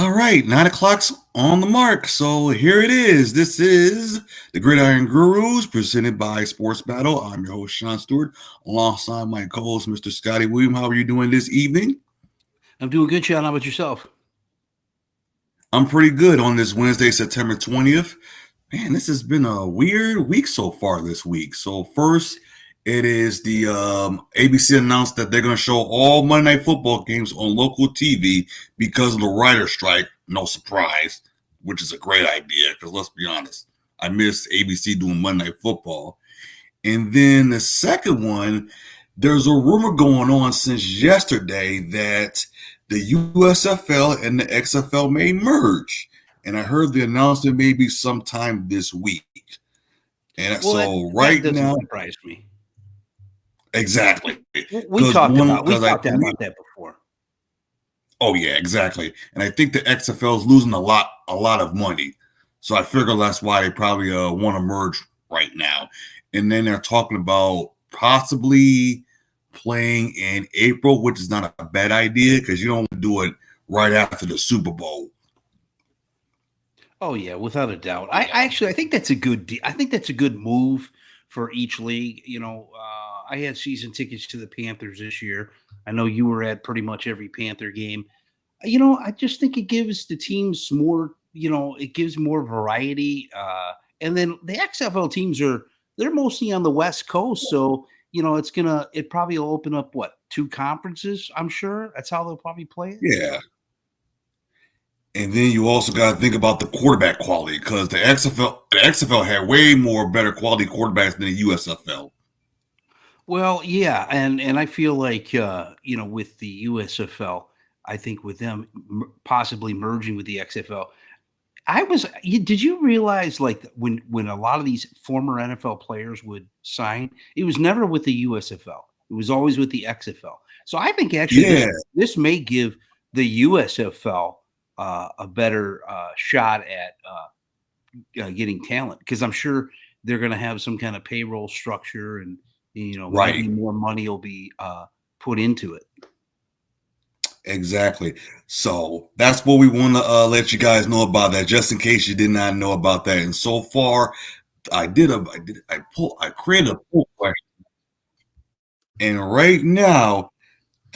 All right, 9 o'clock's on the mark. So here it is. This is the Gridiron Gurus presented by Sportsbattle. I'm your host, Shawn Stewart, alongside my co host, Mr. Scotty William. How are you doing this evening? I'm doing good, Sean. How about yourself? I'm pretty good on this Wednesday, September 20th. Man, this has been a weird week so far this week. So, first, it is the ABC announced that they're going to show all Monday Night Football games on local TV because of the writer's strike. No surprise, which is a great idea because let's be honest, I miss ABC doing Monday Night Football. And then the second one, there's a rumor going on since yesterday that the USFL and the XFL may merge. And I heard the announcement maybe sometime this week. And Well, that, so that right doesn't now, surprise me. exactly. We Because talked one, about we because I talked believe, about that before. oh yeah, exactly. And I think the XFL is losing a lot of money. So I figure that's why they probably want to merge right now. And then they're talking about possibly playing in April, which is not a bad idea because you don't want to do it right after the Super Bowl. Oh yeah, without a doubt. I think that's a I think that's a good move for each league. I had season tickets to the Panthers this year. I know you were at pretty much every Panther game. I just think it gives the teams more. It gives more variety. And then the XFL teams they're mostly on the West Coast, so it probably will open up what, two conferences. I'm sure that's how they'll probably play it. Yeah. And then you also got to think about the quarterback quality because the XFL had way more better quality quarterbacks than the USFL. Well, yeah, and I feel like with the USFL, I think with them possibly merging with the XFL, did you realize like when a lot of these former NFL players would sign, it was never with the USFL. It was always with the XFL. So I think actually Yeah, this may give the USFL a better shot at getting talent, because I'm sure they're going to have some kind of payroll structure, and right. maybe more money will be put into it. Exactly. So that's what we want to let you guys know about that, just in case you did not know about that. And so far, I created a poll question, and right now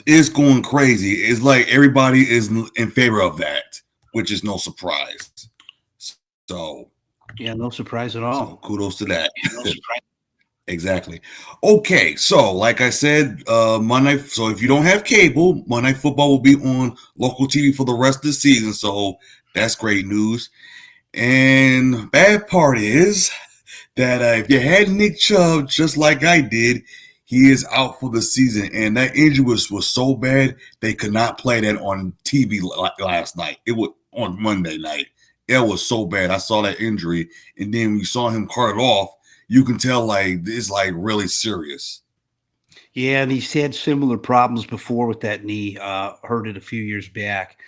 it's going crazy. It's like everybody is in favor of that, which is no surprise. So, Yeah, no surprise at so all. kudos to that. Exactly. Okay, so like I said, Monday. So if you don't have cable, Monday Night Football will be on local TV for the rest of the season. So that's great news. And bad part is that if you had Nick Chubb just like I did, he is out for the season. And that injury was so bad they could not play that on TV last night. It was on Monday night. It was so bad. I saw that injury, and then we saw him carted off. You can tell like it's like really serious. Yeah, and he's had similar problems before with that knee. Heard it a few years back.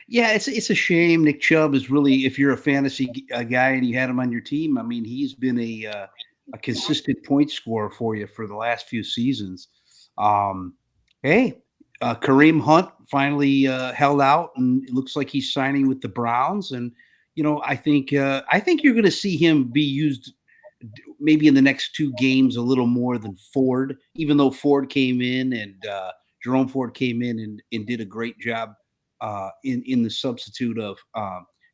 Yeah, it's a shame. Nick Chubb is really, if you're a fantasy guy and you had him on your team, I mean, he's been a consistent point scorer for you for the last few seasons. Um, hey, Kareem Hunt finally held out, and it looks like he's signing with the Browns. And I think you're going to see him be used maybe in the next two games a little more than Ford, even though Ford came in and Jerome Ford came in and did a great job in the substitute of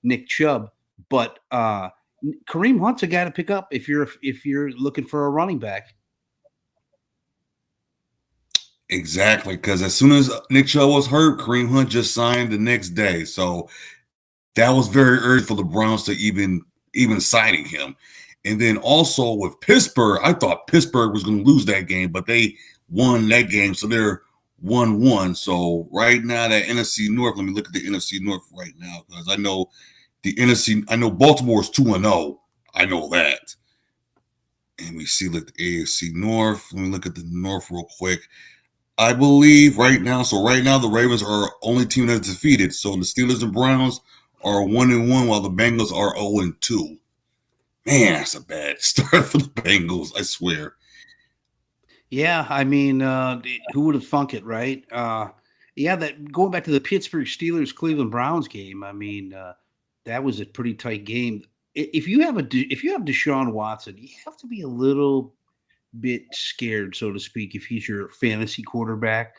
Nick Chubb. But Kareem Hunt's a guy to pick up if you're looking for a running back. Exactly, because as soon as Nick Chubb was hurt, Kareem Hunt just signed the next day. So that was very urgent for the Browns to even signing him. And then also with Pittsburgh, I thought Pittsburgh was going to lose that game, but they won that game, so they're 1-1. So right now that NFC North, let me look at the NFC North right now because I know the NFC. I know Baltimore's 2-0. I know that. And we see like the AFC North. Let me look at the North real quick. I believe right now. So right now the Ravens are only team that's defeated. So the Steelers and Browns are 1-1, while the Bengals are 0-2. Man, that's a bad start for the Bengals. I swear. Yeah, I mean, who would have thunk it, right? Yeah, that going back to the Pittsburgh Steelers Cleveland Browns game. I mean, that was a pretty tight game. If you have Deshaun Watson, you have to be a little bit scared, so to speak, if he's your fantasy quarterback.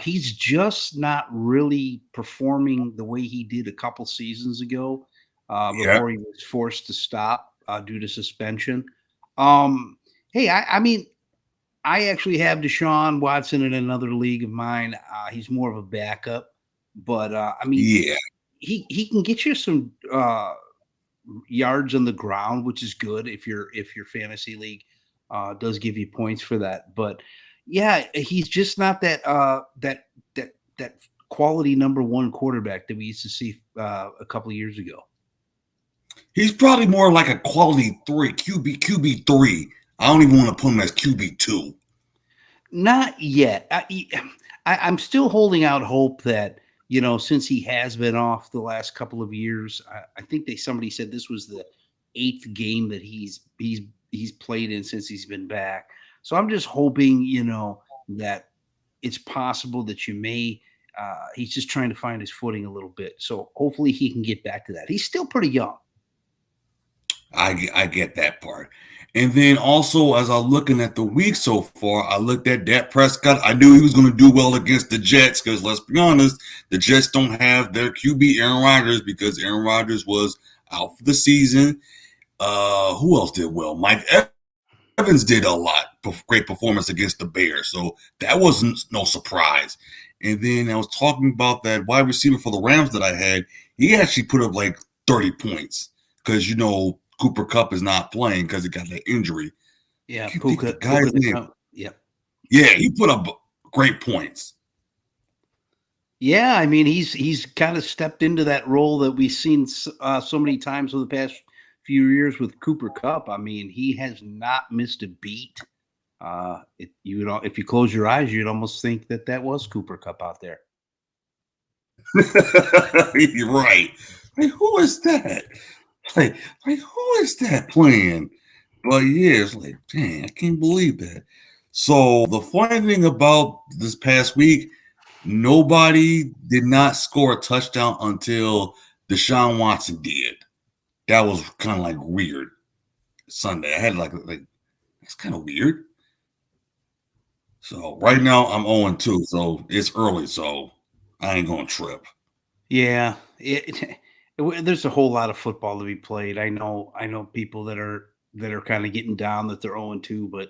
He's just not really performing the way he did a couple seasons ago Yeah. before he was forced to stop due to suspension. Um, hey, I mean, I actually have Deshaun Watson in another league of mine. He's more of a backup, but I mean, Yeah. he can get you some yards on the ground, which is good if your fantasy league does give you points for that. But yeah, he's just not that quality number one quarterback that we used to see a couple of years ago. He's probably more like a quality three, QB3. I don't even want to put him as QB2. Not yet. I'm still holding out hope that since he has been off the last couple of years, I think somebody said this was the eighth game that he's played in since he's been back. So I'm just hoping that it's possible that you may. He's just trying to find his footing a little bit. So hopefully he can get back to that. He's still pretty young. I get that part. And then also, as I'm looking at the week so far, I looked at Dak Prescott. I knew he was going to do well against the Jets because, let's be honest, the Jets don't have their QB Aaron Rodgers because Aaron Rodgers was out for the season. Who else did well? Mike Evans did a lot. Great performance against the Bears. So that wasn't no surprise. And then I was talking about that wide receiver for the Rams that I had. He actually put up like 30 points because, Cooper Kupp is not playing because he got that injury. Yeah, Puka, guy's name. Yep. Yeah, he put up great points. Yeah, I mean he's kind of stepped into that role that we've seen so many times over the past few years with Cooper Kupp. I mean, he has not missed a beat. If you close your eyes, you'd almost think that was Cooper Kupp out there. You're right. Like, who is that? Like who is that playing? But yeah, it's like, dang, I can't believe that. So the funny thing about this past week, nobody did not score a touchdown until Deshaun Watson did. That was kind of like weird. Sunday, I had like that's kind of weird. So right now I'm 0-2, so it's early, so I ain't gonna trip. Yeah, there's a whole lot of football to be played. I know people that are kind of getting down that they're 0-2, but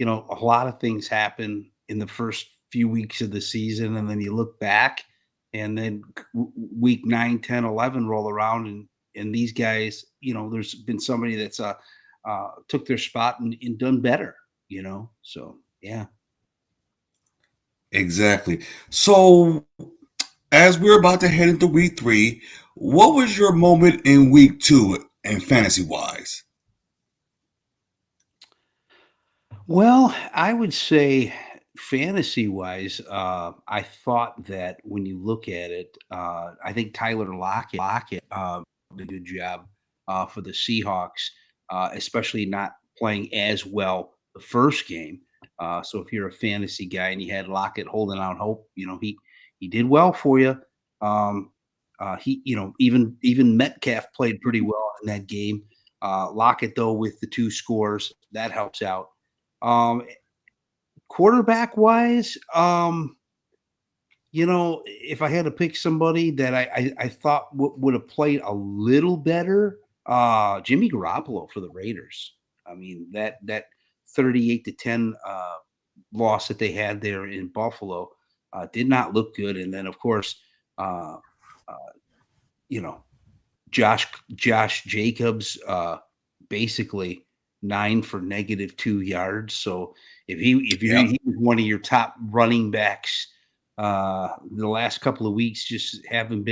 a lot of things happen in the first few weeks of the season, and then you look back, and then week 9, 10, 11 roll around, and these guys, there's been somebody that's took their spot and done better, So yeah. Exactly. So as we're about to head into week 3, what was your moment in week 2 and fantasy wise? Well, I would say fantasy wise, I thought that when you look at it, I think Tyler Lockett did a good job for the Seahawks, especially not playing as well the first game. So if you're a fantasy guy and you had Lockett holding out hope, he did well for you. Even Metcalf played pretty well in that game. Lockett though with the 2 scores that helps out. Quarterback wise, if I had to pick somebody that I thought would have played a little better, Jimmy Garoppolo for the Raiders. I mean, that 38-10 loss that they had there in Buffalo did not look good. And then, of course, Josh Jacobs basically 9 for -2 yards. So if he was one of your top running backs, the last couple of weeks just haven't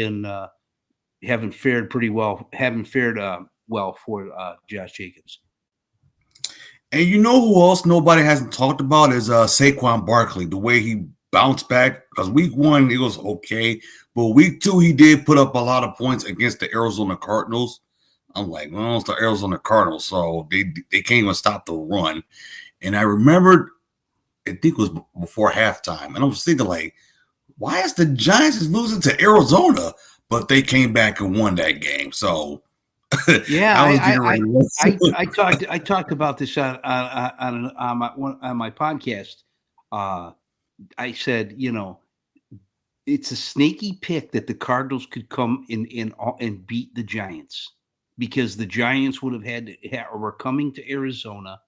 fared pretty well. Haven't fared well for Josh Jacobs. And you know who else nobody hasn't talked about is Saquon Barkley, the way he bounced back. Because week 1, it was okay. But week 2, he did put up a lot of points against the Arizona Cardinals. I'm like, well, it's the Arizona Cardinals, so they can't even stop the run. And I remembered, I think it was before halftime, and I was thinking, like, why is the Giants is losing to Arizona? But they came back and won that game. So Yeah, I was getting ready. I talked about this on my podcast. Uh, I said, it's a snaky pick that the Cardinals could come and beat the Giants, because the Giants would have or were coming to Arizona.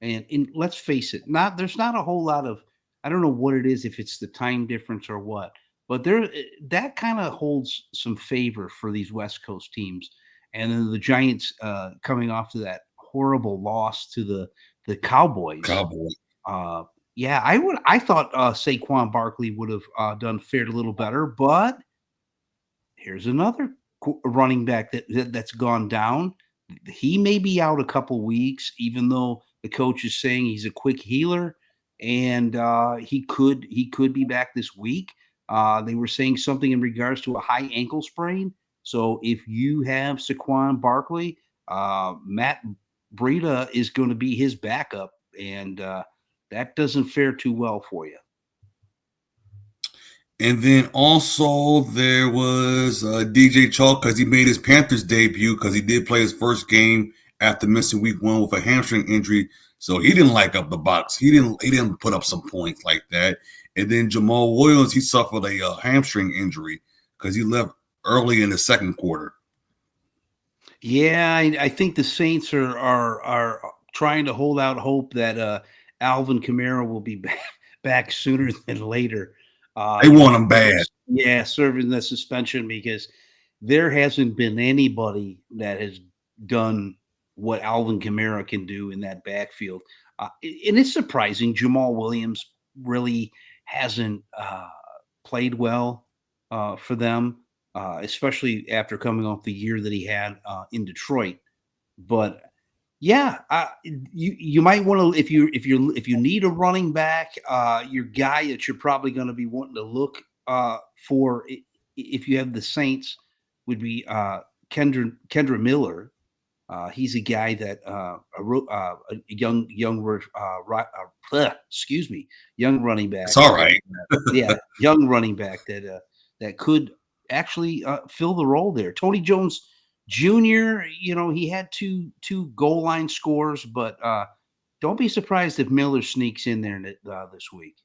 And let's face it, there's not a whole lot of, I don't know what it is, if it's the time difference or what, but that kind of holds some favor for these West Coast teams. And then the Giants coming off to that horrible loss to the Cowboys. Cowboy. Uh, yeah, I thought Saquon Barkley would have fared a little better, but here's another running back that's gone down. He may be out a couple weeks, even though the coach is saying he's a quick healer, and he could be back this week. They were saying something in regards to a high ankle sprain. So if you have Saquon Barkley, Matt Breida is going to be his backup, and that doesn't fare too well for you. And then also there was DJ Chalk, because he made his Panthers debut, because he did play his first game after missing week 1 with a hamstring injury. So he didn't like up the box. He didn't put up some points like that. And then Jamal Williams, he suffered a hamstring injury because he left early in the second quarter. Yeah, I think the Saints are trying to hold out hope that Alvin Kamara will be back sooner than later. They want him bad. Yeah, serving the suspension, because there hasn't been anybody that has done what Alvin Kamara can do in that backfield. And it's surprising. Jamal Williams really hasn't played well for them, especially after coming off the year that he had in Detroit. But yeah, you might want to, if you need a running back, your guy that you're probably going to be wanting to look for, if you have the Saints, would be Kendra Miller. He's a guy that a young running back. It's all right. Yeah, young running back that could actually fill the role there. Tony Jones Jr., he had two goal line scores, but don't be surprised if Miller sneaks in there this week.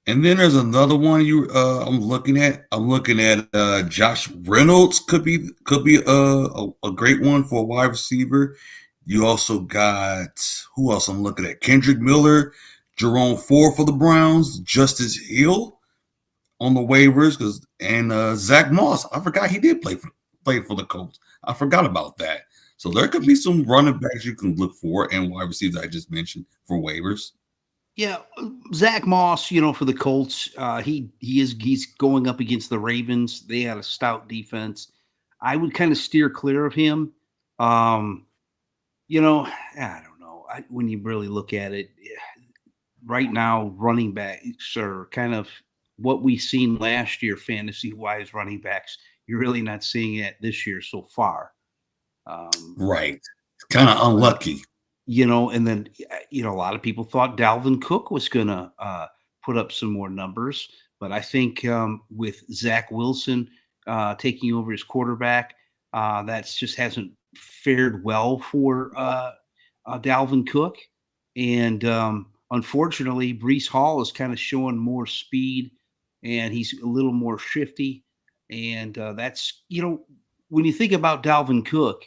And then there's another one I'm looking at. I'm looking at Josh Reynolds could be a great one for a wide receiver. You also got, who else I'm looking at? Kendrick Miller, Jerome Ford for the Browns, Justice Hill on the waivers, and Zach Moss. I forgot he did play for the Colts. I forgot about that. So there could be some running backs you can look for, and wide receivers I just mentioned for waivers. Yeah, Zach Moss, for the Colts, he's going up against the Ravens. They had a stout defense. I would kind of steer clear of him. I don't know. When you really look at it, right now, running backs are kind of what we've seen last year, fantasy-wise running backs. You're really not seeing it this year so far. Right. Kind of unlucky. And then, a lot of people thought Dalvin Cook was going to put up some more numbers. But I think with Zach Wilson taking over as quarterback, that just hasn't fared well for Dalvin Cook. And unfortunately, Breece Hall is kind of showing more speed, and he's a little more shifty. And that's, when you think about Dalvin Cook,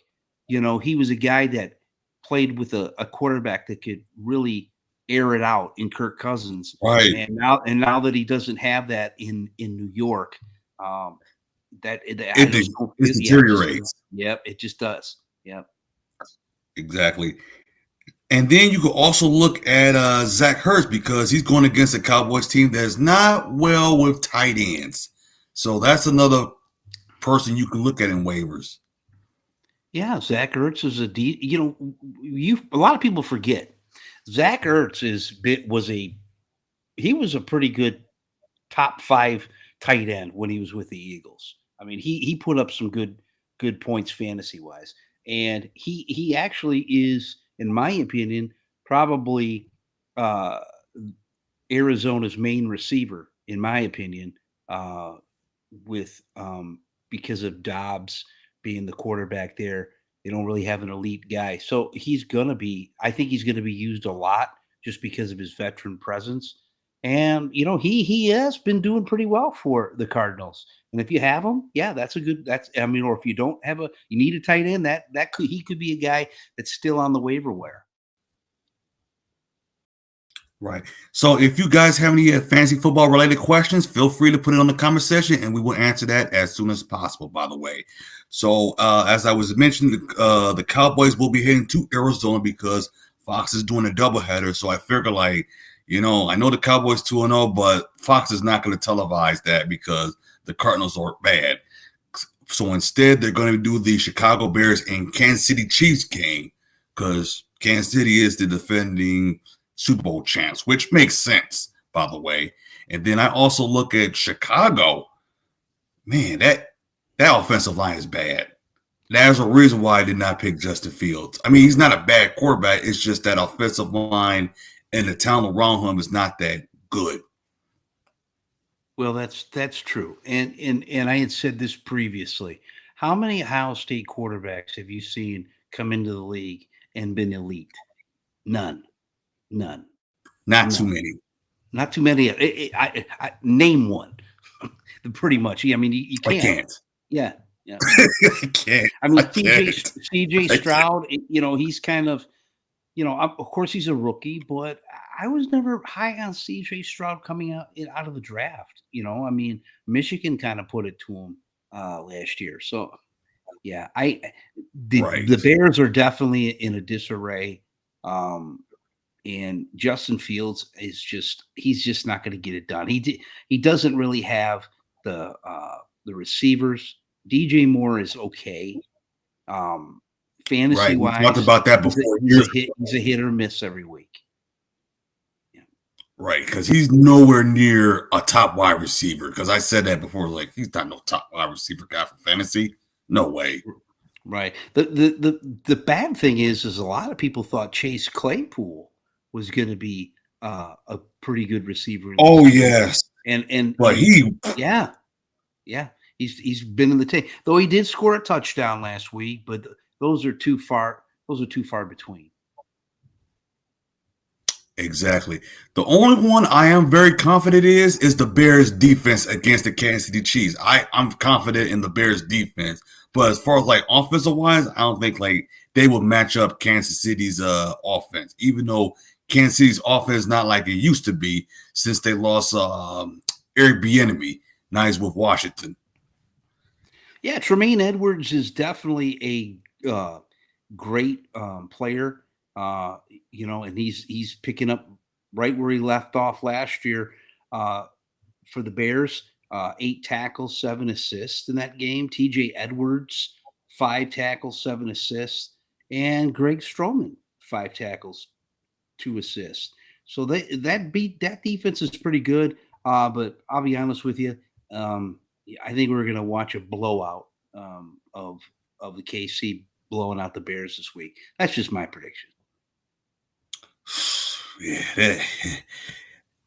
he was a guy that played with a quarterback that could really air it out in Kirk Cousins. Right. And now that he doesn't have that in New York, it deteriorates. Yep, it just does. Yep. Exactly. And then you could also look at Zach Ertz, because he's going against a Cowboys team that's not well with tight ends. So that's another person you can look at in waivers. Yeah, Zach Ertz is a lot of people forget Zach Ertz was a pretty good top 5 tight end when he was with the Eagles. I mean, he put up some good points fantasy wise, and he actually is, in my opinion, probably Arizona's main receiver in my opinion, uh, with because of Dobbs being the quarterback there. They don't really have an elite guy. So I think he's gonna be used a lot just because of his veteran presence. And he has been doing pretty well for the Cardinals. And if you have him, yeah, or if you don't have you need a tight end, he could be a guy that's still on the waiver wire. Right. So if you guys have any fantasy football related questions, feel free to put it on the comment section and we will answer that as soon as possible, by the way. So as I was mentioning, the Cowboys will be heading to Arizona because Fox is doing a doubleheader. So I figure I know the Cowboys 2-0, but Fox is not going to televise that because the Cardinals are bad. So instead, they're going to do the Chicago Bears and Kansas City Chiefs game because Kansas City is the defending Super Bowl champs, which makes sense, by the way. And then I also look at Chicago. Man, that offensive line is bad. There's a reason why I did not pick Justin Fields. I mean, he's not a bad quarterback. It's just that offensive line and the talent around him is not that good. Well, that's true. And I had said this previously. How many Ohio State quarterbacks have you seen come into the league and been elite? None. None. Not too many. Not too many. I name one. Pretty much. Yeah, I mean, you can't. I can't. Yeah. I can't. I mean, CJ Stroud, he's kind of, of course he's a rookie, but I was never high on CJ Stroud coming out of the draft. I mean, Michigan kind of put it to him last year. So, yeah, the Bears are definitely in a disarray. And Justin Fields he's just not going to get it done. He doesn't really have the receivers. DJ Moore is okay. Fantasy wise, we talked about that before. He's a hit or miss every week. Yeah. Right, because he's nowhere near a top wide receiver. Because I said that before, like he's not no top wide receiver guy for fantasy. No way. Right. The bad thing is a lot of people thought Chase Claypool was going to be a pretty good receiver. Oh yes, but he's been in the tank. Though he did score a touchdown last week, but those are too far. Those are too far between. Exactly. The only one I am very confident is the Bears defense against the Kansas City Chiefs. I'm confident in the Bears defense, but as far as like offensive wise, I don't think like they will match up Kansas City's offense, even though Kansas City's offense is not like it used to be since they lost Eric Bieniemy. Now he's with Washington. Yeah, Tremaine Edwards is definitely a great player. And he's picking up right where he left off last year for the Bears. 8 tackles, 7 assists in that game. TJ Edwards, 5 tackles, 7 assists, and Greg Stroman, 5 tackles, 2 assists. So that defense is pretty good. But I'll be honest with you, I think we're going to watch a blowout of the KC blowing out the Bears this week. That's just my prediction. Yeah.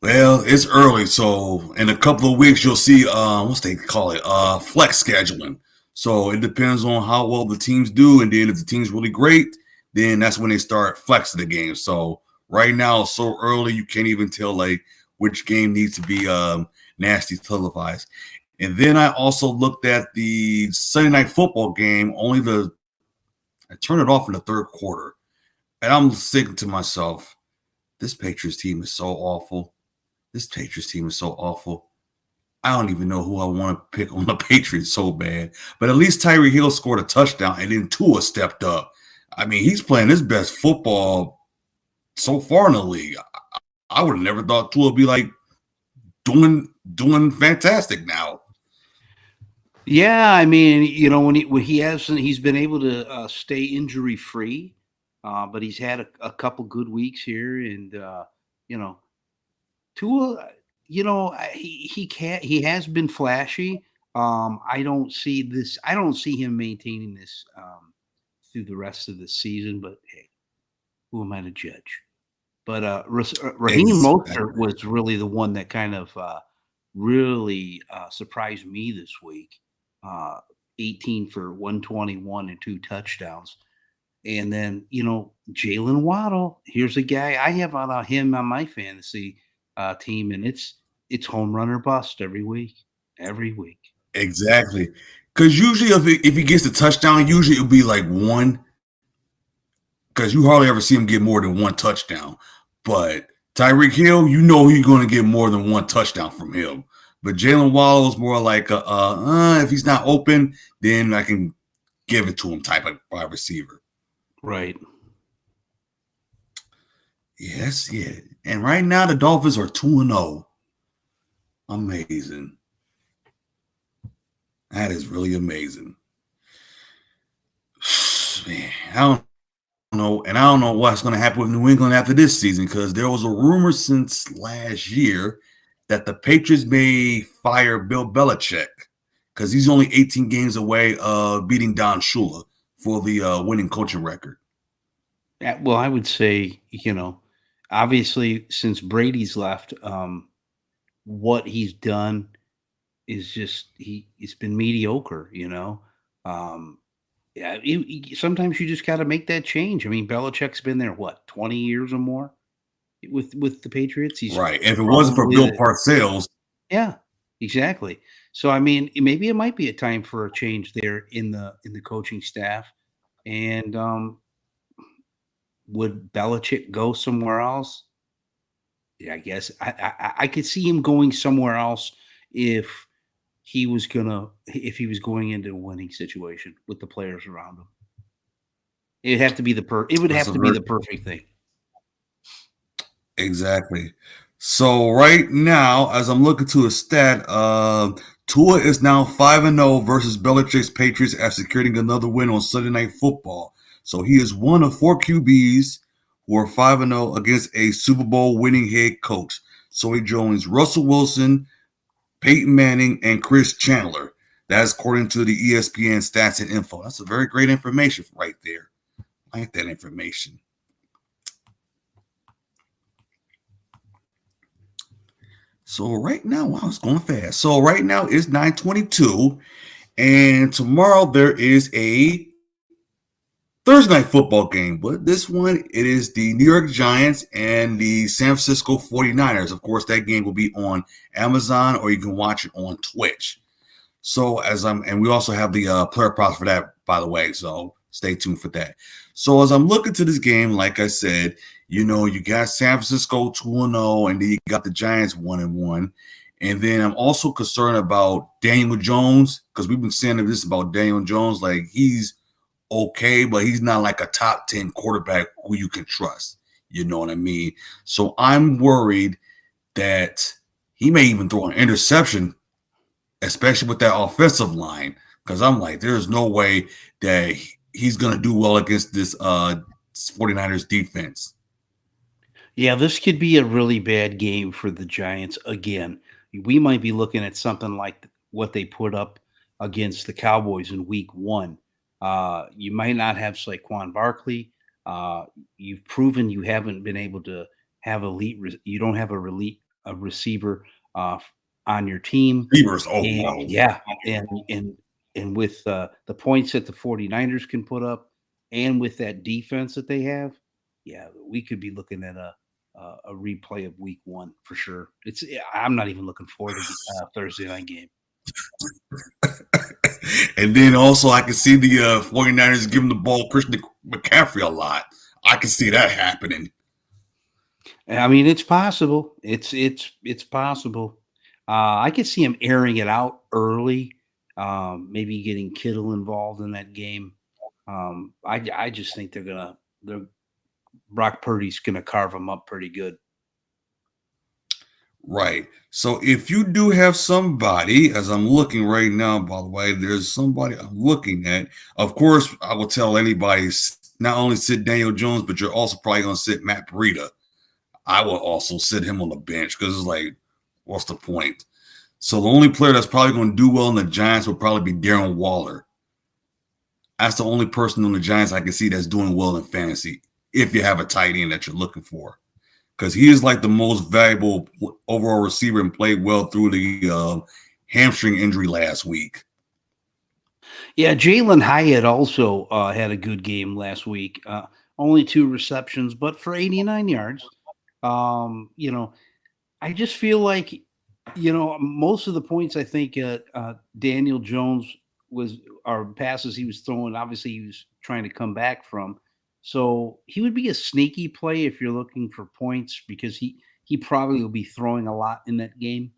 Well, it's early, so in a couple of weeks you'll see what's they call it, flex scheduling. So it depends on how well the teams do, and then if the team's really great, then that's when they start flexing the game. So right now, it's so early you can't even tell like which game needs to be nasty televised. And then I also looked at the Sunday Night Football game. I turned it off in the third quarter, and I'm thinking to myself, this Patriots team is so awful. This Patriots team is so awful. I don't even know who I want to pick on the Patriots so bad. But at least Tyreek Hill scored a touchdown, and then Tua stepped up. I mean, he's playing his best football so far in the league. I would have never thought Tua would be like doing fantastic now. Yeah, I mean, when he's been able to stay injury free, but he's had a couple good weeks here, and Tua, he has been flashy. I don't see him maintaining this through the rest of the season, but hey, who am I to judge? But Raheem Mostert was really the one that kind of really surprised me this week. Uh, 18 for 121 and 2 touchdowns. And then, Jalen Waddle, here's a guy I have on him on my fantasy team, and it's home run or bust every week. Every week. Exactly. Because usually if he gets a touchdown, usually it'll be like one, because you hardly ever see him get more than one touchdown. But Tyreek Hill, you know he's going to get more than one touchdown from him. But Jalen Waddle is more like if he's not open, then I can give it to him type of wide receiver. Right. Yes, yeah. And right now the Dolphins are 2-0. Amazing. That is really amazing. Man, I don't know. And I don't know what's going to happen with New England after this season, because there was a rumor since last year that the Patriots may fire Bill Belichick because he's only 18 games away of beating Don Shula for the winning coaching record. Well, I would say, obviously since Brady's left, what he's done is just it's been mediocre. Yeah, sometimes you just got to make that change. I mean, Belichick's been there 20 years or more with the Patriots. He's right. If it wasn't for Bill Parcells, yeah, exactly. So I mean, maybe it might be a time for a change there in the coaching staff. And would Belichick go somewhere else? Yeah, I guess I could see him going somewhere else if he was going into a winning situation with the players around him. It'd have to be the perfect thing. Exactly. So right now, as I'm looking to a stat, Tua is now 5-0 versus Belichick's Patriots after securing another win on Sunday Night Football. So he is one of 4 QBs who are 5-0 against a Super Bowl winning head coach. So he joins Russell Wilson, Peyton Manning, and Chris Chandler. That's according to the ESPN stats and info. That's a very great information right there. I like that information. So right now, wow, it's going fast. So right now it's 9:22, and tomorrow there is a Thursday night football game. But this one, it is the New York Giants and the San Francisco 49ers. Of course, that game will be on Amazon, or you can watch it on Twitch. So and we also have the player props for that, by the way. So stay tuned for that. So as I'm looking to this game, like I said, you got San Francisco 2-0, and then you got the Giants 1-1. And then I'm also concerned about Daniel Jones, because we've been saying this about Daniel Jones. Like, he's okay, but he's not like a top 10 quarterback who you can trust. You know what I mean? So I'm worried that he may even throw an interception, especially with that offensive line, because I'm like, there's no way that he's going to do well against this 49ers defense. Yeah, this could be a really bad game for the Giants again. We might be looking at something like what they put up against the Cowboys in week 1. You might not have Saquon Barkley. You've proven you haven't been able to have you don't have a receiver on your team. Receivers, yeah. And with the points that the 49ers can put up, and with that defense that they have, yeah, we could be looking at a replay of week 1 for sure. I'm not even looking forward to the Thursday night game. And then also I can see the 49ers giving the ball Christian McCaffrey a lot. I can see that happening. I mean, it's possible. It's possible. I could see him airing it out early, maybe getting Kittle involved in that game. I just think Brock Purdy's gonna carve them up pretty good. Right. So if you do have somebody, as I'm looking right now, by the way, there's somebody I'm looking at. Of course, I will tell anybody not only sit Daniel Jones, but you're also probably going to sit Matt Breida. I will also sit him on the bench, because it's like, what's the point? So the only player that's probably going to do well in the Giants will probably be Darren Waller. That's the only person on the Giants I can see that's doing well in fantasy, if you have a tight end that you're looking for. because he is like the most valuable overall receiver and played well through the hamstring injury last week. Yeah, Jalen Hyatt also had a good game last week. Only 2 receptions, but for 89 yards. You know, I just feel like, most of the points I think Daniel Jones was, or passes he was throwing, obviously he was trying to come back from. So he would be a sneaky play if you're looking for points because he probably will be throwing a lot in that game.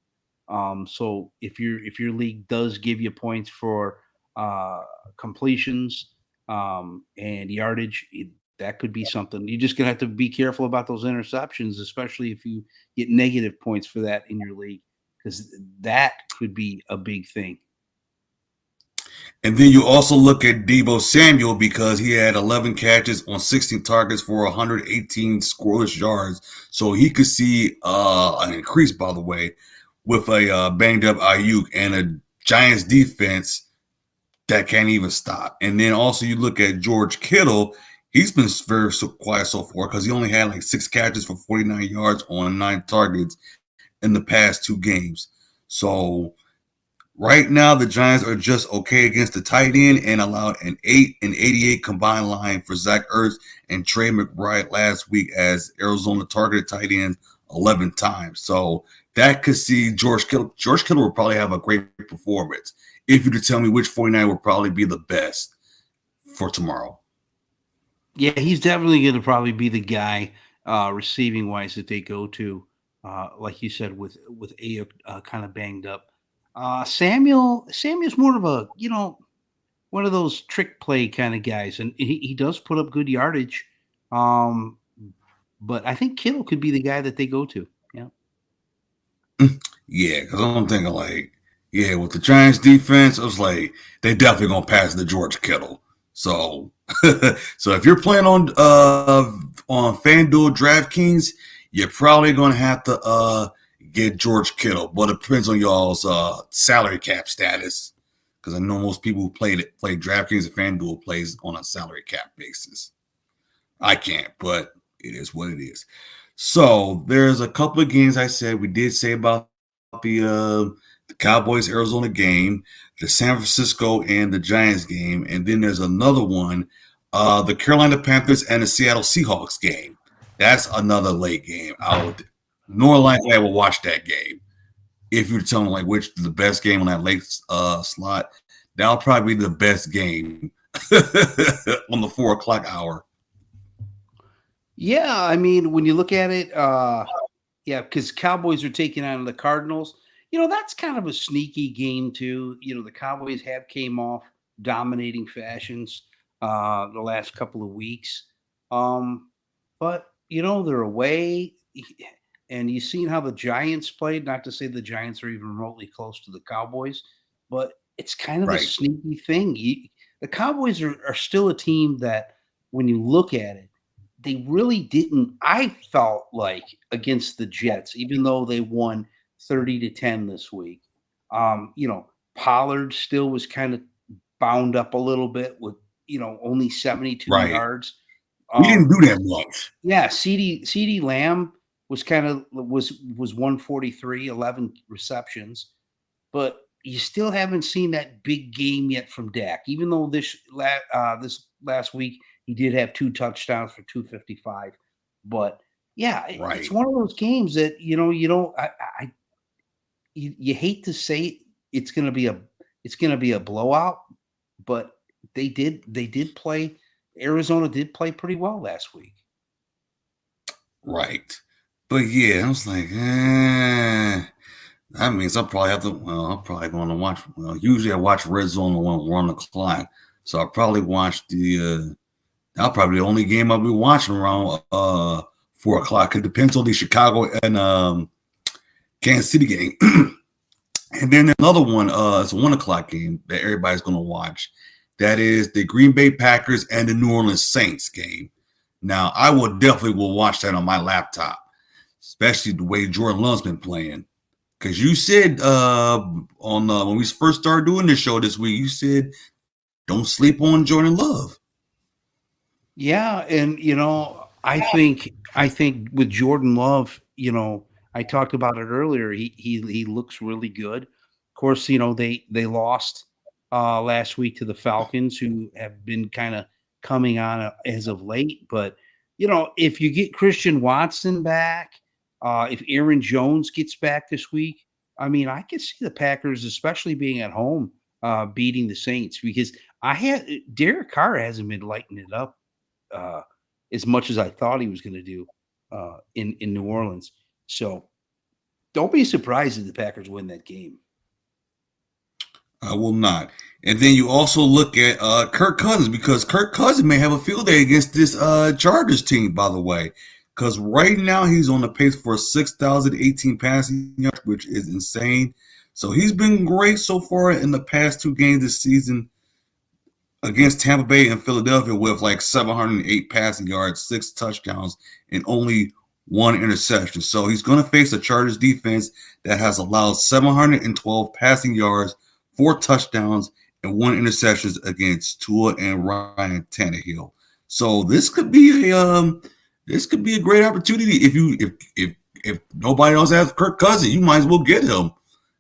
So if your league does give you points for uh, completions and yardage, that could be something. You're just gonna have to be careful about those interceptions, especially if you get negative points for that in your league, because that could be a big thing. And then you also look at Debo Samuel because he had 11 catches on 16 targets for 118 scoreless yards. So he could see an increase, by the way, with a banged up Ayuk and a Giants defense that can't even stop. And then also you look at George Kittle. He's been very quiet so far because he only had like 6 catches for 49 yards on 9 targets in the past 2 games. So right now, the Giants are just okay against the tight end and allowed an 8 and 88 combined line for Zach Ertz and Trey McBride last week as Arizona targeted tight ends 11 times. So that could see George Kittle. George Kittle will probably have a great performance. If you could tell me which 49 will probably be the best for tomorrow. Yeah, he's definitely going to probably be the guy receiving wise that they go to, like you said, with a kind of banged up. Samuel's more of a one of those trick play kind of guys, and he does put up good yardage. Um, but I think Kittle could be the guy that they go to. Yeah. Yeah, because I'm thinking like, yeah, with the Giants defense, I was like, they definitely gonna pass the George Kittle. So, so if you're playing on FanDuel DraftKings, you're probably gonna have to get George Kittle, but it depends on y'all's salary cap status. Because I know most people who play DraftKings and FanDuel plays on a salary cap basis. I can't, but it is what it is. So there's a couple of games I said we did say about the Cowboys Arizona game, the San Francisco and the Giants game, and then there's another one, the Carolina Panthers and the Seattle Seahawks game. That's another late game. I would more likely I will watch that game. If you're telling like which is the best game on that late slot, that'll probably be the best game on the 4 o'clock hour. Yeah, I mean, when you look at it, yeah, because Cowboys are taking on the Cardinals. That's kind of a sneaky game too. The Cowboys have came off dominating fashions the last couple of weeks. But they're away, and you've seen how the Giants played. Not to say the Giants are even remotely close to the Cowboys, but it's kind of a Right. sneaky thing. The Cowboys are still a team that, when you look at it, they really didn't. I felt like against the Jets, even though they won 30-10 this week, Pollard still was kind of bound up a little bit with only 72 Right. yards. We didn't do that much. Yeah, CD Lamb was 143, 11 receptions, but you still haven't seen that big game yet from Dak. Even though this last week he did have 2 touchdowns for 255, but yeah, Right. it's one of those games that you don't. You hate to say it's going to be a blowout, but they did play. Arizona did play pretty well last week. Right. But yeah, I was like, that means I'm probably going to watch. Well, usually I watch Red Zone on 1 o'clock. So I'll probably watch that'll probably be the only game I'll be watching around 4 o'clock. It depends on the Chicago and Kansas City game. And then another one, it's a 1 o'clock game that everybody's going to watch. That is the Green Bay Packers and the New Orleans Saints game. Now, I will watch that on my laptop, especially the way Jordan Love's been playing. Because you said when we first started doing this show this week, you said don't sleep on Jordan Love. Yeah, and I think with Jordan Love, I talked about it earlier. He looks really good. Of course, they lost last week to the Falcons, who have been kind of coming on as of late. But if you get Christian Watson back, if Aaron Jones gets back this week, I mean, I could see the Packers, especially being at home, beating the Saints because Derek Carr hasn't been lighting it up uh, as much as I thought he was going to do in New Orleans. So don't be surprised if the Packers win that game. I will not. And then you also look at Kirk Cousins because Kirk Cousins may have a field day against this Chargers team, by the way. Because right now he's on the pace for 6,018 passing yards, which is insane. So he's been great so far in the past 2 games this season against Tampa Bay and Philadelphia with like 708 passing yards, 6 touchdowns, and only 1 interception. So he's going to face a Chargers defense that has allowed 712 passing yards, 4 touchdowns, and 1 interception against Tua and Ryan Tannehill. So this could be a great opportunity if nobody else has Kirk Cousins, you might as well get him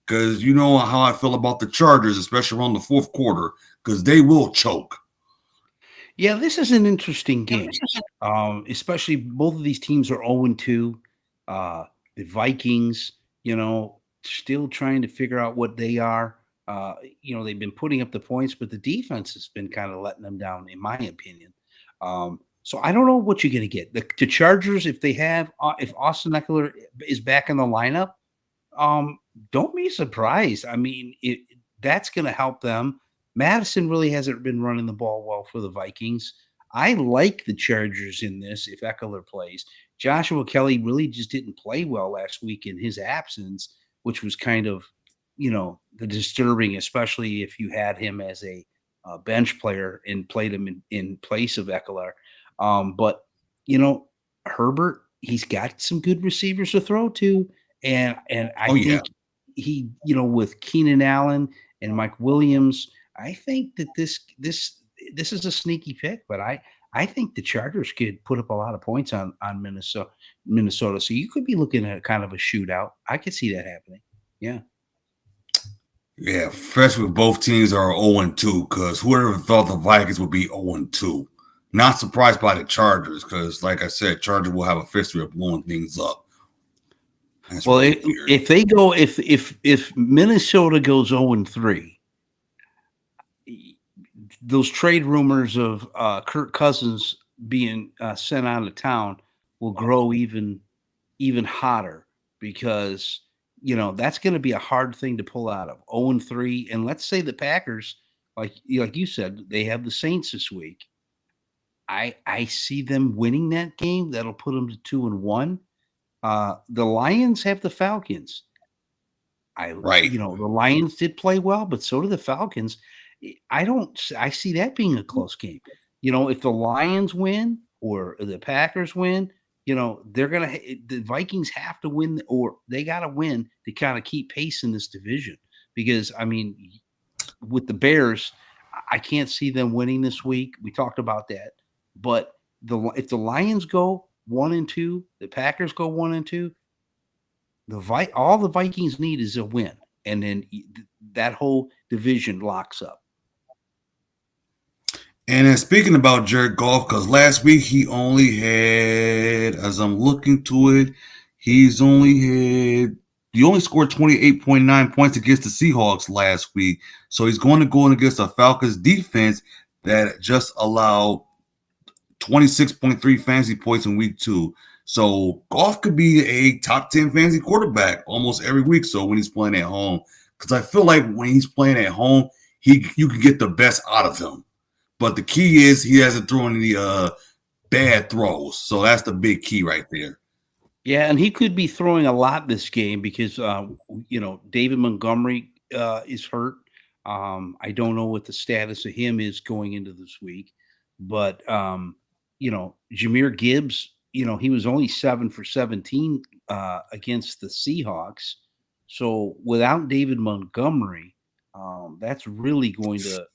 because you know how I feel about the Chargers, especially around the fourth quarter, because they will choke. Yeah, this is an interesting game. Especially both of these teams are 0-2. The Vikings, still trying to figure out what they are. They've been putting up the points, but the defense has been kind of letting them down, in my opinion. So I don't know what you're going to get. The Chargers, if Austin Eckler is back in the lineup, don't be surprised. I mean, that's going to help them. Madison really hasn't been running the ball well for the Vikings. I like the Chargers in this if Eckler plays. Joshua Kelly really just didn't play well last week in his absence, which was kind of, the disturbing, especially if you had him as a bench player and played him in place of Eckler. But, Herbert, he's got some good receivers to throw to. And I think with Keenan Allen and Mike Williams, I think that this is a sneaky pick, but I think the Chargers could put up a lot of points on Minnesota. So you could be looking at kind of a shootout. I could see that happening. Yeah. Yeah, especially with both teams are 0-2, because whoever thought the Vikings would be 0-2. Not surprised by the Chargers, because like I said, Chargers will have a history of blowing things up. That's well, if they go, if Minnesota goes 0-3, those trade rumors of Kirk Cousins being sent out of town will grow even hotter because that's going to be a hard thing to pull out of 0-3. And let's say the Packers, like you said, they have the Saints this week. I see them winning that game. That'll put them to 2-1. The Lions have the Falcons. The Lions did play well, but so do the Falcons. I see that being a close game. If the Lions win or the Packers win, the Vikings have to win, or they got to win to kind of keep pace in this division. Because with the Bears, I can't see them winning this week. We talked about that, but if the Lions go 1-2, the Packers go 1-2. All the Vikings need is a win, and then that whole division locks up. And then speaking about Jared Goff, because last week he only had, as I'm looking to it, he only scored 28.9 points against the Seahawks last week. So he's going to go in against a Falcons defense that just allowed 26.3 fantasy points in week 2. So Goff could be a top 10 fantasy quarterback almost every week. So when he's playing at home, because I feel like when he's playing at home, you can get the best out of him. But the key is he hasn't thrown any bad throws. So that's the big key right there. Yeah, and he could be throwing a lot this game because, David Montgomery is hurt. I don't know what the status of him is going into this week. But, Jahmyr Gibbs, he was only 7 for 17 against the Seahawks. So without David Montgomery, that's really going to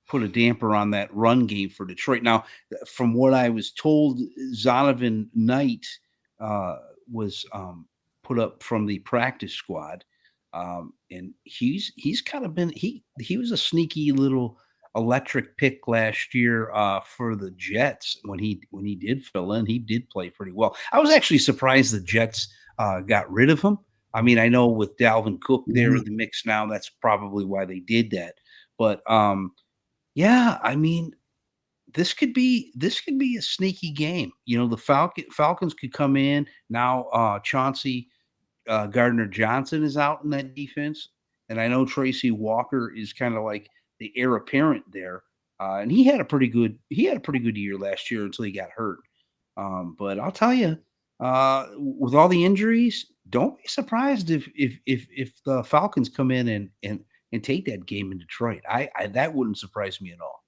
put a damper on that run game for Detroit. Now, from what I was told, Zonovan Knight was put up from the practice squad, and he's kind of been he was a sneaky little electric pick last year for the Jets when he did fill in. He did play pretty well. I was actually surprised the Jets got rid of him. I mean, I know with Dalvin Cook there in the mix now, that's probably why they did that. But yeah, I mean, this could be a sneaky game. You know, the Falcons could come in now. Chauncey Gardner Johnson is out in that defense, and I know Tracy Walker is kind of like the heir apparent there. And he had a pretty good year last year until he got hurt. But I'll tell you, with all the injuries, don't be surprised if the Falcons come in and take that game in Detroit. I that wouldn't surprise me at all.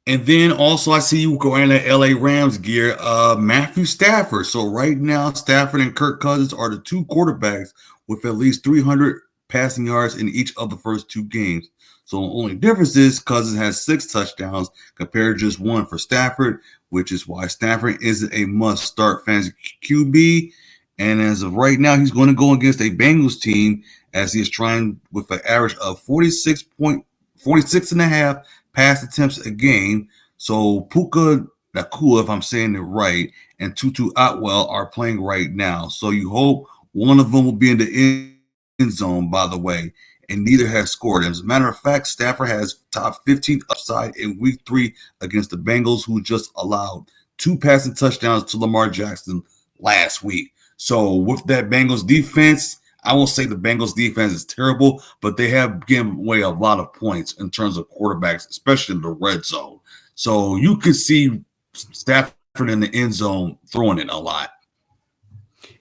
And then also I see you going to LA Rams gear, Matthew Stafford. So right now, Stafford and Kirk Cousins are the two quarterbacks with at least 300 passing yards in each of the first two games. So the only difference is Cousins has 6 touchdowns compared to just 1 for Stafford, which is why Stafford isn't a must-start fantasy QB. And as of right now, he's going to go against a Bengals team as he is trying with an average of 46 and a half pass attempts a game. So Puka Nakua, if I'm saying it right, and Tutu Atwell are playing right now. So you hope one of them will be in the end zone, by the way, and neither has scored. As a matter of fact, Stafford has top 15 upside in week 3 against the Bengals, who just allowed 2 passing touchdowns to Lamar Jackson last week. So with that Bengals defense, I won't say the Bengals defense is terrible, but they have given away a lot of points in terms of quarterbacks, especially in the red zone. So you could see Stafford in the end zone throwing it a lot.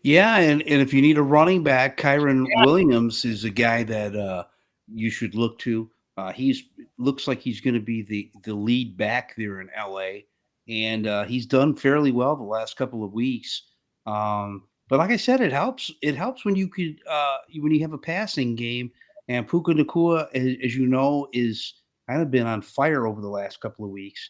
Yeah, and if you need a running back, Kyron Williams is a guy that you should look to. He's looks like he's going to be the lead back there in LA, and he's done fairly well the last couple of weeks. But like I said, it helps. It helps when you could when you have a passing game. And Puka Nakua, as you know, is kind of been on fire over the last couple of weeks,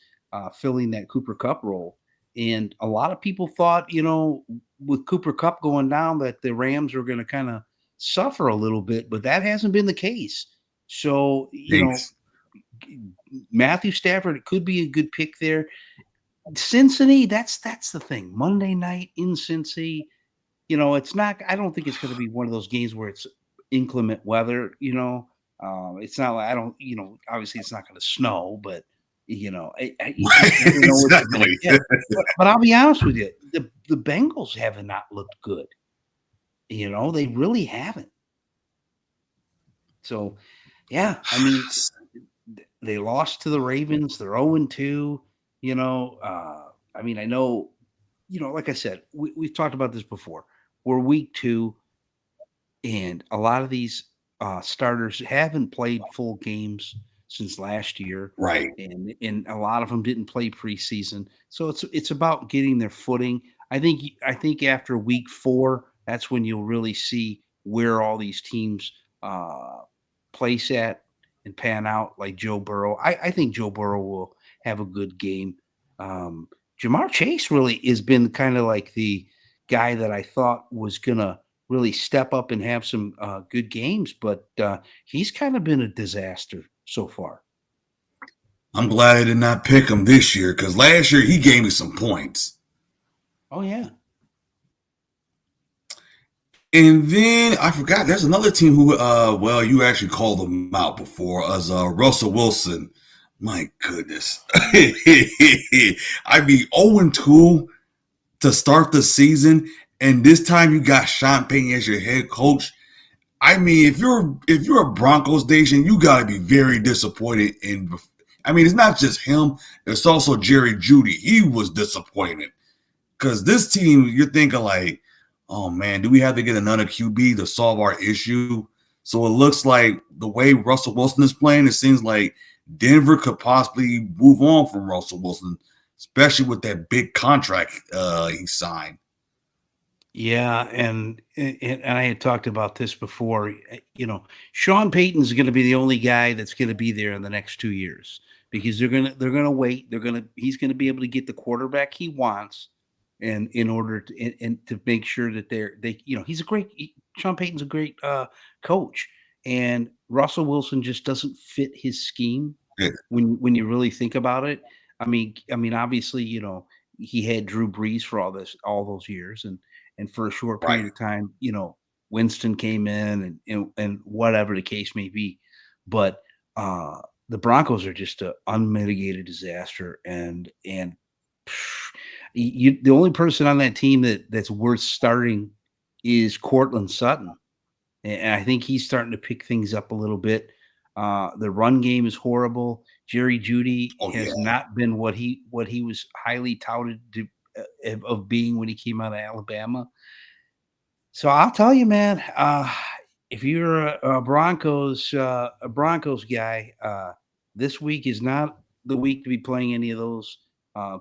filling that Cooper Kupp role. And a lot of people thought, you know, with Cooper Kupp going down, that the Rams are going to kind of suffer a little bit, but that hasn't been the case. So, you know, Matthew Stafford could be a good pick there. Cincinnati, that's the thing. Monday night in Cincy, you know, it's not. I don't think it's going to be one of those games where it's inclement weather. You know, it's not like I don't. You know, obviously it's not going to snow, but you know, exactly. But I'll be honest with you, the Bengals have not looked good. You know, they really haven't. So, yeah, I mean, they lost to the Ravens. They're 0-2. You know, I mean, I know, you know, like I said, we've talked about this before. We're week 2, and a lot of these starters haven't played full games since last year, right? And a lot of them didn't play preseason, so it's about getting their footing. I think after week 4, that's when you'll really see where all these teams place at and pan out. Like Joe Burrow, I think Joe Burrow will have a good game. Jamar Chase really has been kind of like the guy that I thought was gonna really step up and have some good games, but he's kind of been a disaster so far. I'm glad I did not pick him this year because last year he gave me some points. Oh, yeah. And then I forgot there's another team who, well, you actually called them out before as Russell Wilson. My goodness. I mean, 0-2 to start the season, and this time you got Sean Payton as your head coach. I mean, if you're a Broncos nation, you got to be very disappointed in. I mean, it's not just him. It's also Jerry Jeudy. He was disappointed because this team, you're thinking like, oh man, do we have to get another QB to solve our issue? So it looks like the way Russell Wilson is playing, it seems like Denver could possibly move on from Russell Wilson, especially with that big contract he signed. Yeah, and I had talked about this before. Sean Payton's going to be the only guy that's going to be there in the next 2 years because they're gonna wait. He's going to be able to get the quarterback he wants, and in order and to make sure that he's a Sean Payton's a great coach, and Russell Wilson just doesn't fit his scheme Yeah, when you really think about it. I mean, obviously, he had Drew Brees for all those years, and for a short right. period of time, Winston came in and whatever the case may be, but the Broncos are just an unmitigated disaster, and the only person on that team that's worth starting is Cortland Sutton, and I think he's starting to pick things up a little bit. The run game is horrible. Jerry Judy Oh yeah, has not been what he was highly touted of being when he came out of Alabama. So I'll tell you, man, if you're a Broncos guy, this week is not the week to be playing any of those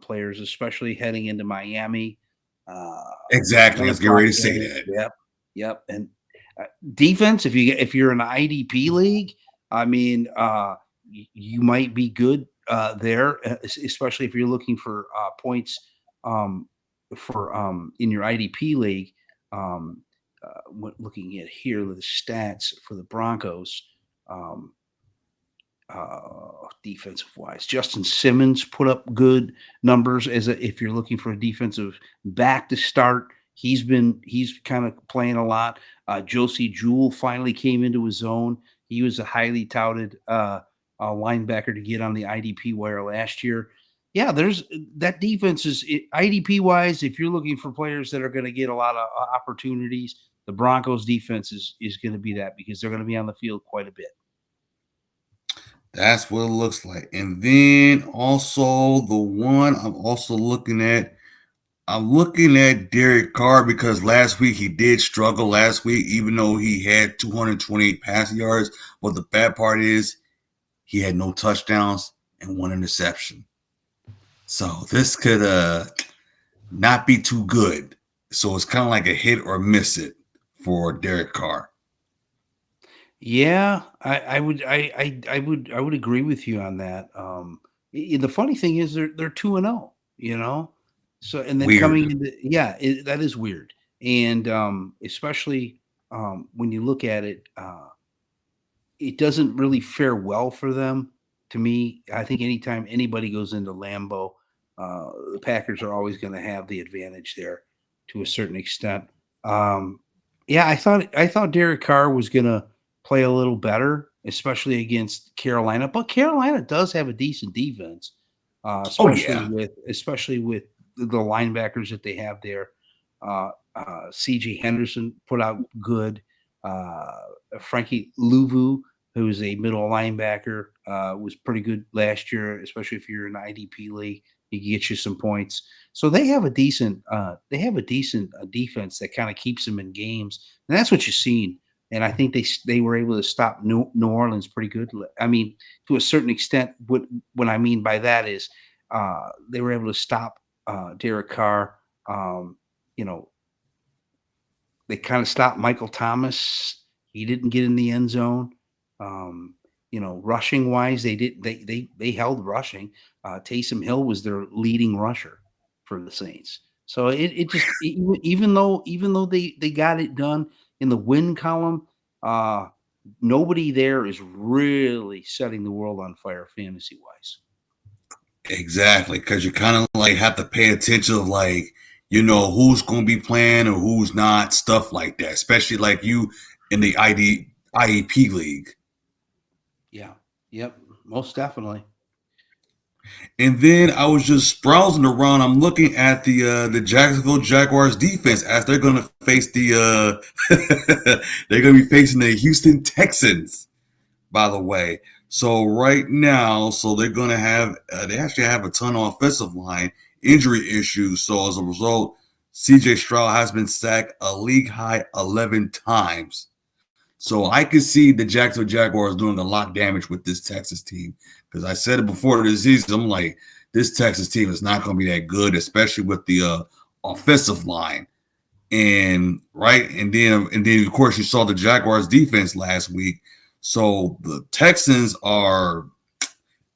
players, especially heading into Miami. Uh, exactly. one I was getting o'clock ready to say game. that. Yep, yep. And defense, if you're in an IDP league, I mean, you might be good there, especially if you're looking for points um, for in your IDP league. Um, Looking at here the stats for the Broncos, um, defensive wise, Justin Simmons put up good numbers if you're looking for a defensive back to start. He's kind of playing a lot. Josie Jewell finally came into his own. He was a highly touted linebacker to get on the IDP wire last year. Yeah, there's that defense is IDP wise. If you're looking for players that are going to get a lot of opportunities, the Broncos defense is going to be that because they're going to be on the field quite a bit. That's what it looks like. And then also the one I'm looking at Derek Carr because last week he did struggle last week, even though he had 228 passing yards. But the bad part is he had no touchdowns and one interception. So this could not be too good. So it's kind of like a hit or miss it for Derek Carr. Yeah, I would agree with you on that. The funny thing is they're 2-0, so and then Weird. coming into that is weird, and especially when you look at it, it doesn't really fare well for them. To me, I think anytime anybody goes into Lambeau, the Packers are always going to have the advantage there to a certain extent. Um, yeah, I thought Derek Carr was going to play a little better, especially against Carolina. But Carolina does have a decent defense, Oh yeah. especially with the linebackers that they have there. C.J. Henderson put out good. Uh, Frankie Louvu, who's a middle linebacker, was pretty good last year, especially if you're in an IDP league. He can get you some points. So they have a decent defense that kind of keeps them in games, and that's what you've seen. And I think they were able to stop New Orleans pretty good. I mean, to a certain extent, what I mean by that is they were able to stop Derek Carr. Um, you know, they kind of stopped Michael Thomas. He didn't get in the end zone. Um, rushing wise, they held rushing. Taysom Hill was their leading rusher for the Saints. So it just even though they got it done in the win column, uh, nobody there is really setting the world on fire fantasy wise. Exactly, because you kind of like have to pay attention of like who's going to be playing or who's not, stuff like that. Especially like you in the IEP league. Yeah. Yep. Most definitely. And then I was just browsing around. I'm looking at the Jacksonville Jaguars defense as they're going to face they're going to be facing the Houston Texans. By the way, so right now, so they're going to have they actually have a ton of offensive line injury issues. So as a result, C.J. Stroud has been sacked a league high 11 times. So I could see the Jacksonville Jaguars doing a lot of damage with this Texas team because I said it before the season. I'm like, this Texas team is not going to be that good, especially with the offensive line. And then of course you saw the Jaguars defense last week. So the Texans are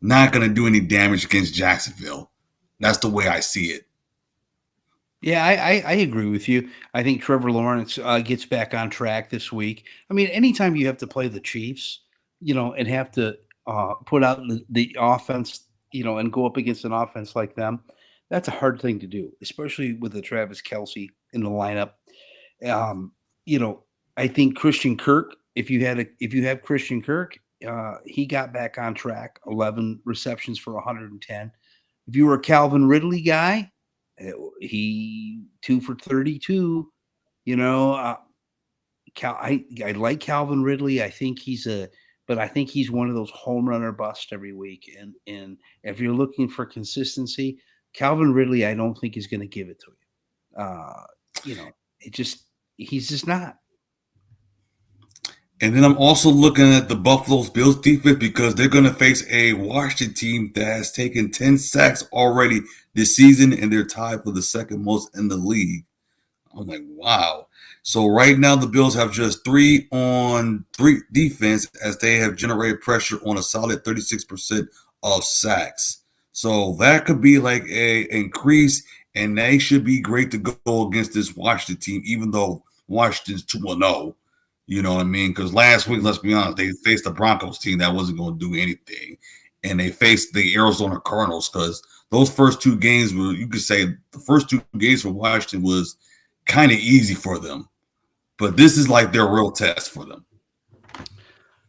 not going to do any damage against Jacksonville. That's the way I see it. Yeah, I agree with you. I think Trevor Lawrence gets back on track this week. I mean, anytime you have to play the Chiefs, and have to put out the offense, and go up against an offense like them, that's a hard thing to do, especially with the Travis Kelsey in the lineup. Um, you know, I think Christian Kirk, if you have Christian Kirk, he got back on track, 11 receptions for 110. If you were a Calvin Ridley guy, he 2 for 32. You know, I like Calvin Ridley. But I think he's one of those home run or bust every week. And if you're looking for consistency, Calvin Ridley, I don't think is going to give it to you. It just he's just not. And then I'm also looking at the Buffalo Bills defense because they're going to face a Washington team that has taken 10 sacks already this season, and they're tied for the second most in the league. I'm like, wow. So right now the Bills have just 3-on-3 defense as they have generated pressure on a solid 36% of sacks. So that could be like a increase, and they should be great to go against this Washington team, even though Washington's 2-0. You know what I mean? Because last week, let's be honest, they faced the Broncos team that wasn't going to do anything. And they faced the Arizona Cardinals because those first two games were, you could say, the first two games for Washington was kind of easy for them. But this is like their real test for them.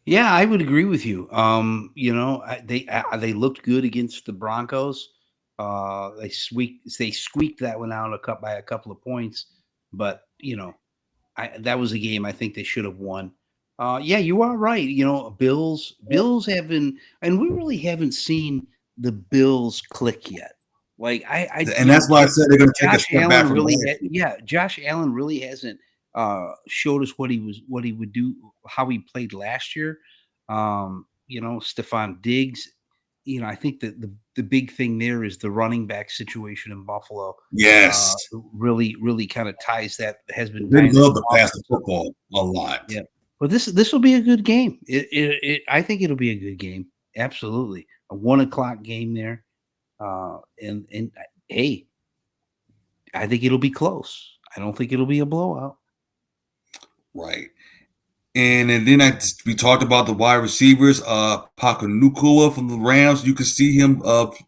Yeah, I would agree with you. They looked good against the Broncos. They squeaked that one out by a couple of points, but that was a game I think they should have won. Yeah, you are right. Bills have been, and we really haven't seen the Bills click yet. Like and that's why I said they're going to take a step back from Josh Allen really hasn't showed us what he would do, how he played last year. Stephon Diggs. I think that the big thing there is the running back situation in Buffalo. Yes, really kind of ties that has been. They love to pass the football a lot. Yeah, but this will be a good game. I think it'll be a good game. Absolutely, a 1:00 game there. And hey, I think it'll be close. I don't think it'll be a blowout. Right. And then we talked about the wide receivers, Pakanukua from the Rams. You can see him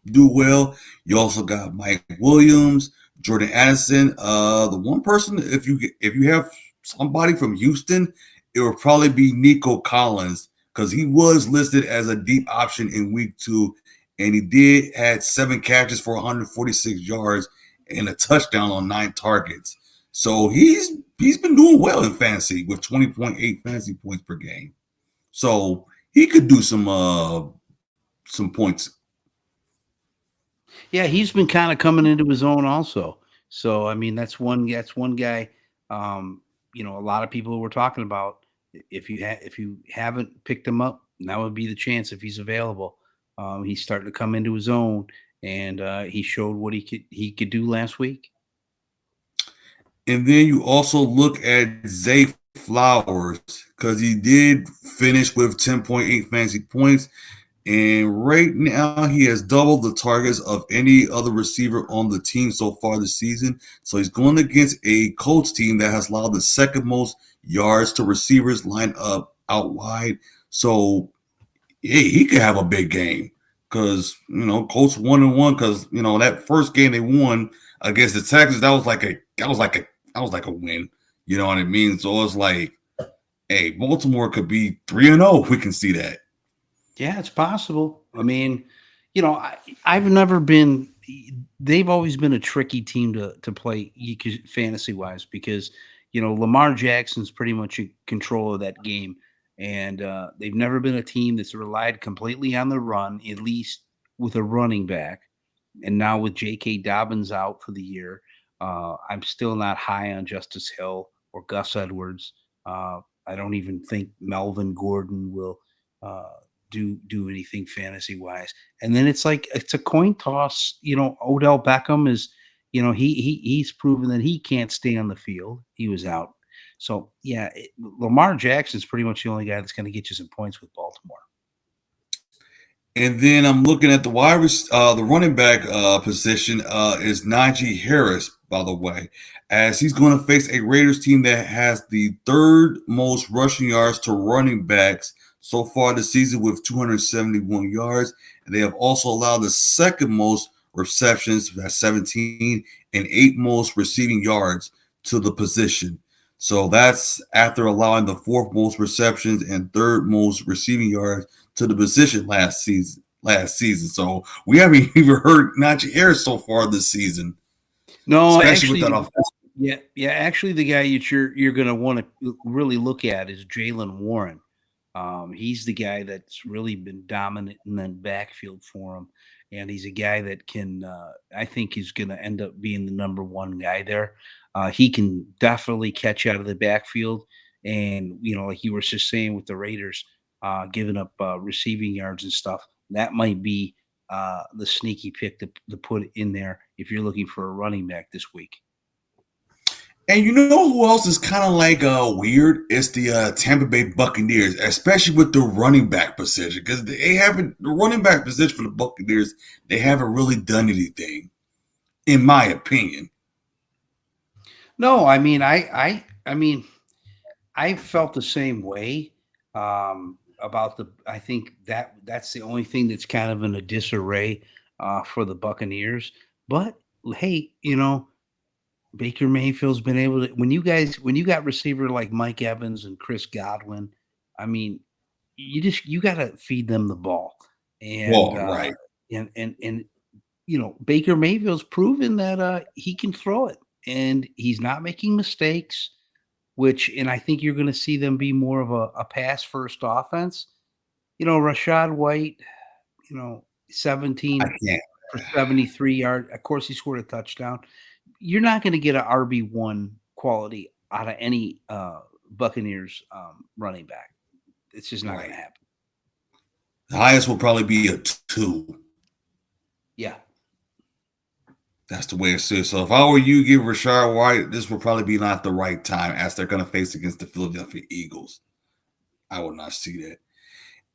do well. You also got Mike Williams, Jordan Addison. The one person, if you have somebody from Houston, it would probably be Nico Collins because he was listed as a deep option in week 2, and he had 7 catches for 146 yards and a touchdown on 9 targets. So he's been doing well in fantasy with 20.8 fantasy points per game. So he could do some points. Yeah, he's been kind of coming into his own also. So I mean, that's one guy. A lot of people were talking about. If you haven't picked him up, now would be the chance if he's available. He's starting to come into his own, and he showed what he could do last week. And then you also look at Zay Flowers because he did finish with 10.8 fantasy points. And right now he has doubled the targets of any other receiver on the team so far this season. So he's going against a Colts team that has allowed the second most yards to receivers lined up out wide. So he could have a big game because, Colts 1-1 because, that first game they won against the Texans, that was like a win. You know what I mean? So it's like, hey, Baltimore could be 3-0. We can see that. Yeah, it's possible. I mean, I've never been. They've always been a tricky team to play fantasy wise because Lamar Jackson's pretty much in control of that game, and they've never been a team that's relied completely on the run, at least with a running back. And now with J.K. Dobbins out for the year, I'm still not high on Justice Hill or Gus Edwards. I don't even think Melvin Gordon will do anything fantasy wise. And then it's a coin toss. Odell Beckham he's proven that he can't stay on the field. He was out. So yeah, Lamar Jackson's pretty much the only guy that's going to get you some points with Baltimore. And then I'm looking at the running back position is Najee Harris, by the way, as he's going to face a Raiders team that has the third most rushing yards to running backs so far this season with 271 yards. And they have also allowed the second most receptions at 17 and eight most receiving yards to the position. So that's after allowing the fourth most receptions and third most receiving yards to the position last season. So we haven't even heard Najee Harris so far this season. No, especially with actually, that offense. yeah. Actually, the guy you're going to want to really look at is Jalen Warren. He's the guy that's really been dominant in the backfield for him, and he's a guy that can. I think he's going to end up being the number one guy there. He can definitely catch out of the backfield, and like you were just saying with the Raiders, giving up receiving yards and stuff. That might be the sneaky pick to put in there if you're looking for a running back this week. And you know who else is kind of like weird? It's the Tampa Bay Buccaneers, especially with the running back position, because they haven't the running back position for the Buccaneers. They haven't really done anything, in my opinion. No, I mean, I felt the same way about the. I think that's the only thing that's kind of in a disarray for the Buccaneers. But hey, Baker Mayfield's been able to when you got receiver like Mike Evans and Chris Godwin, I mean, you got to feed them the ball, and Right. And Baker Mayfield's proven that he can throw it, and he's not making mistakes. And I think you're going to see them be more of a pass first offense. Rashad White, 17 for 73 yards. Of course, he scored a touchdown. You're not going to get an RB1 quality out of any Buccaneers running back. It's just not going to happen. The highest will probably be a 2. Yeah. That's the way it is. So if I were you, give Rashad White, this would probably be not the right time as they're going to face against the Philadelphia Eagles. I would not see that.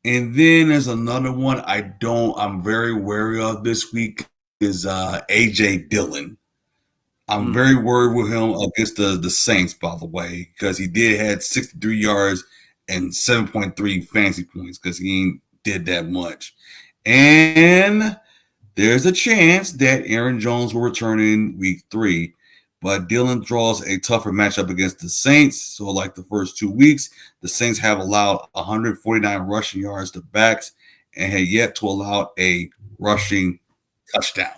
And then there's another one I'm very wary of this week is A.J. Dillon. I'm very worried with him against the Saints, by the way, because he had 63 yards and 7.3 fantasy points because he ain't did that much. And there's a chance that Aaron Jones will return in week 3, but Dillon draws a tougher matchup against the Saints. So like the first 2 weeks, the Saints have allowed 149 rushing yards to backs and had yet to allow a rushing touchdown.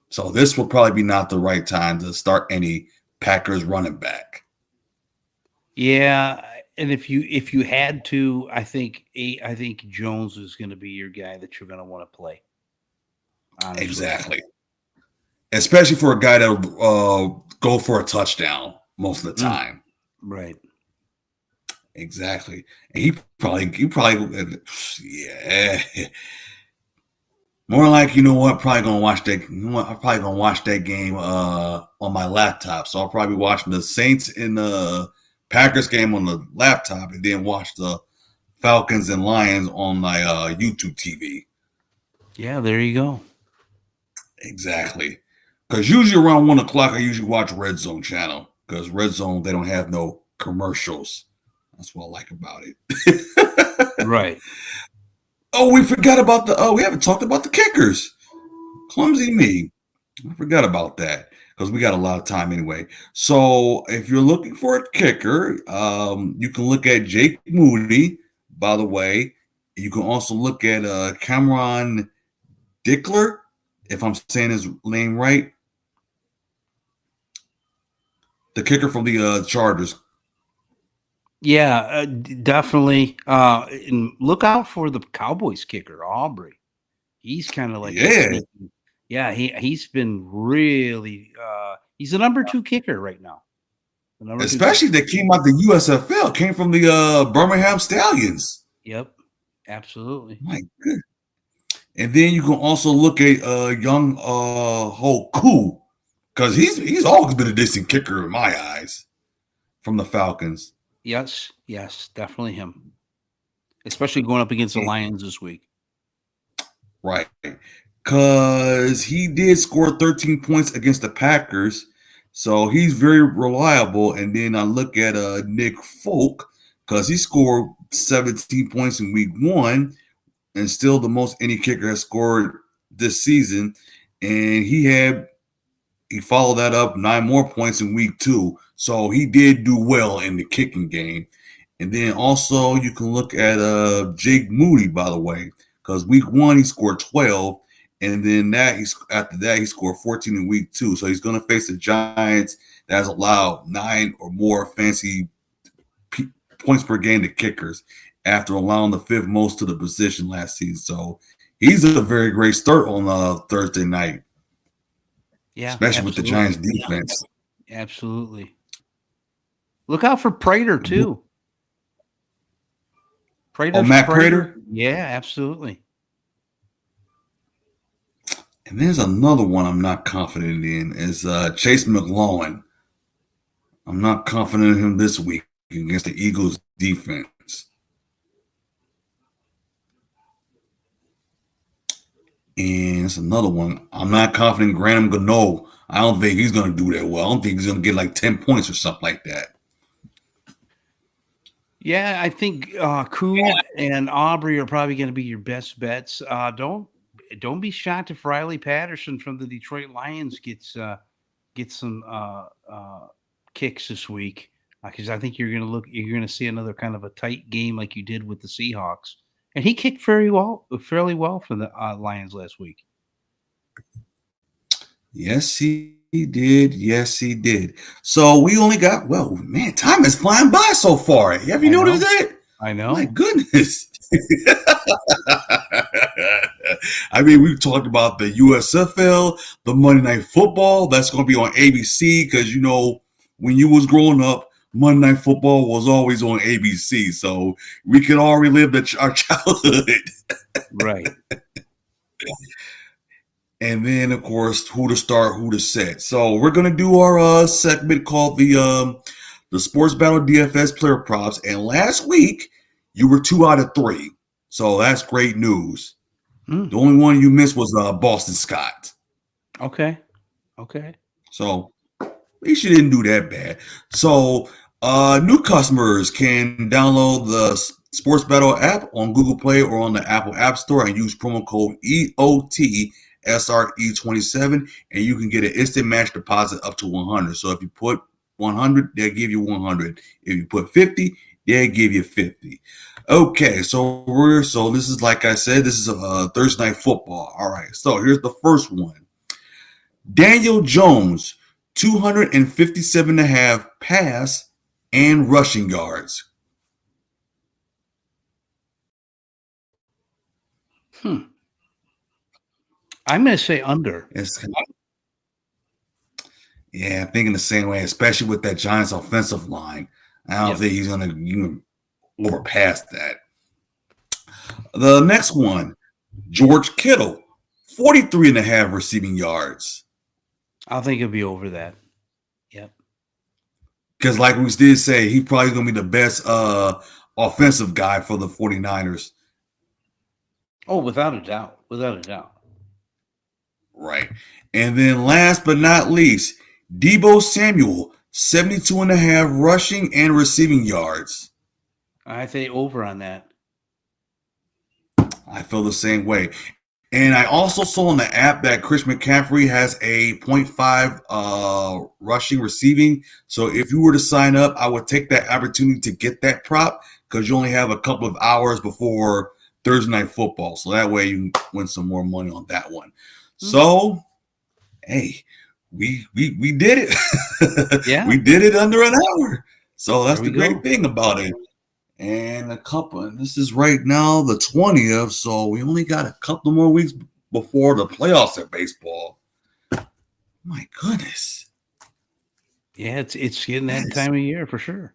So this will probably be not the right time to start any Packers running back. Yeah, and if you had to, I think Jones is going to be your guy that you're going to want to play. Honestly. Exactly. Especially for a guy that go for a touchdown most of the time. Right. Exactly. And he probably yeah. More like, probably gonna watch that. I'm probably gonna watch that game on my laptop. So I'll probably be watching the Saints and the Packers game on the laptop, and then watch the Falcons and Lions on my YouTube TV. Yeah, there you go. Exactly. Because usually around 1 o'clock, I usually watch Red Zone channel. Because Red Zone, they don't have no commercials. That's what I like about it. Right. Oh, we forgot about we haven't talked about the kickers. Clumsy me. I forgot about that because we got a lot of time anyway. So if you're looking for a kicker, you can look at Jake Moody, by the way. You can also look at Cameron Dickler, if I'm saying his name right. The kicker from the Chargers. Yeah, definitely. And look out for the Cowboys kicker, Aubrey. He's kind of like he's been really he's the number 2 kicker right now. Especially that came out the USFL, came from the Birmingham Stallions. Yep, absolutely. My goodness. And then you can also look at young Hoku. because he's always been a decent kicker in my eyes from the Falcons. Yes, definitely him. Especially going up against the Lions this week. Right. Because he did score 13 points against the Packers. So he's very reliable. And then I look at Nick Folk, because he scored 17 points in week 1 and still the most any kicker has scored this season. And he followed that up 9 more points in week 2. So he did do well in the kicking game. And then also you can look at Jake Moody, by the way, because week 1 he scored 12, and then after that he scored 14 in week 2. So he's going to face the Giants that has allowed 9 or more fancy points per game to kickers after allowing the 5th most to the position last season. So he's a very great start on Thursday night. Yeah, especially with the Giants defense. Yeah, absolutely. Look out for Prater too. Matt Prater? Yeah, absolutely. And there's another one I'm not confident in is Chase McLaurin. I'm not confident in him this week against the Eagles defense. And it's another one. I'm not confident in Graham Gano. I don't think he's going to do that well. I don't think he's going to get like 10 points or something like that. Yeah, I think Koo and Aubrey are probably going to be your best bets. Don't be shocked if Riley Patterson from the Detroit Lions gets some kicks this week, because I think you're going to see another kind of a tight game like you did with the Seahawks. And he kicked fairly well for the Lions last week. Yes, he did. Yes, he did. So we only got, time is flying by so far. Have you noticed that? I know. My goodness. I mean, we've talked about the USFL, the Monday Night Football. That's going to be on ABC because, when you was growing up, Monday Night Football was always on ABC. So we can all relive our childhood. Right. And then, of course, who to start, who to set. So we're going to do our segment called the Sportsbattle DFS Player Props. And last week, you were 2 out of 3. So that's great news. The only one you missed was Boston Scott. Okay. So at least you didn't do that bad. So new customers can download the Sportsbattle app on Google Play or on the Apple App Store and use promo code EOTSRE27, and you can get an instant match deposit up to 100. So if you put 100, they'll give you 100. If you put 50, they'll give you 50. Okay, so this is, like I said, this is a Thursday Night Football. All right, so here's the first one. Daniel Jones, 257.5 pass and rushing yards. I'm going to say under. I'm thinking the same way, especially with that Giants offensive line. I don't think he's going to overpass that. The next one, George Kittle, 43.5 receiving yards. I think it'll be over that. Yep. Because like we did say, he's probably going to be the best offensive guy for the 49ers. Oh, without a doubt. Right. And then last but not least, Deebo Samuel, 72.5 rushing and receiving yards. I say over on that. I feel the same way. And I also saw on the app that Chris McCaffrey has a 0.5 rushing receiving. So if you were to sign up, I would take that opportunity to get that prop because you only have a couple of hours before Thursday Night Football. So that way you can win some more money on that one. So, hey, we did it. Yeah. We did it under an hour. So that's the great thing about it. And this is right now the 20th, so we only got a couple more weeks before the playoffs at baseball. My goodness. Yeah, it's getting that time of year for sure.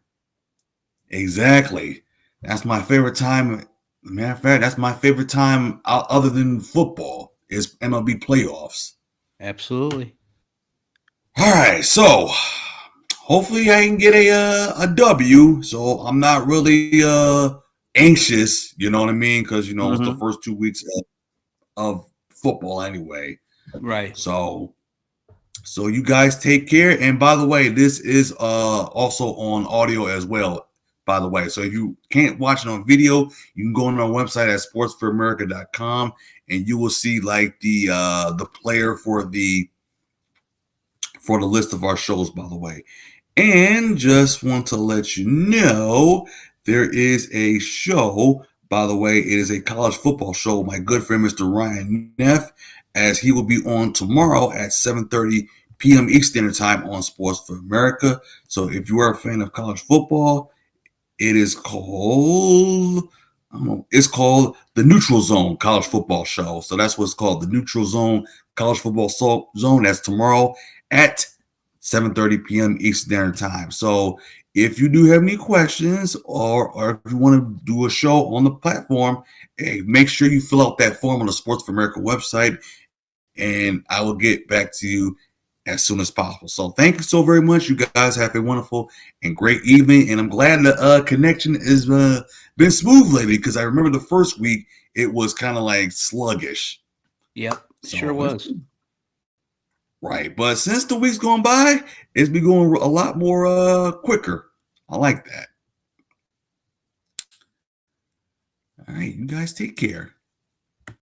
Exactly. That's my favorite time. Matter of fact, that's my favorite time other than football is MLB playoffs. Absolutely. All right, so hopefully I can get a W. So I'm not really anxious, you know what I mean? Because it's the first 2 weeks of football anyway. Right. So you guys take care. And by the way, this is also on audio as well. By the way, so if you can't watch it on video, you can go on our website at sportsforamerica.com and you will see like the player for the list of our shows, by the way. And just want to let you know there is a show, by the way, it is a college football show. My good friend, Mr. Ryan Neff, as he will be on tomorrow at 7:30 p.m. Eastern Time on Sports for America. So if you are a fan of college football, it is called, it's called the Neutral Zone College Football Show. So that's what it's called, the Neutral Zone College Football Zone. That's tomorrow at 7:30 p.m. Eastern Time. So if you do have any questions or if you want to do a show on the platform, hey, make sure you fill out that form on the Sports for America website, and I will get back to you as soon as possible. So thank you so very much. You guys have a wonderful and great evening, and I'm glad the connection has been smooth lately, because I remember the first week it was kind of like sluggish. Yep, sure was. Right, but since the week's gone by, it's been going a lot more quicker. I like that. All right, you guys take care.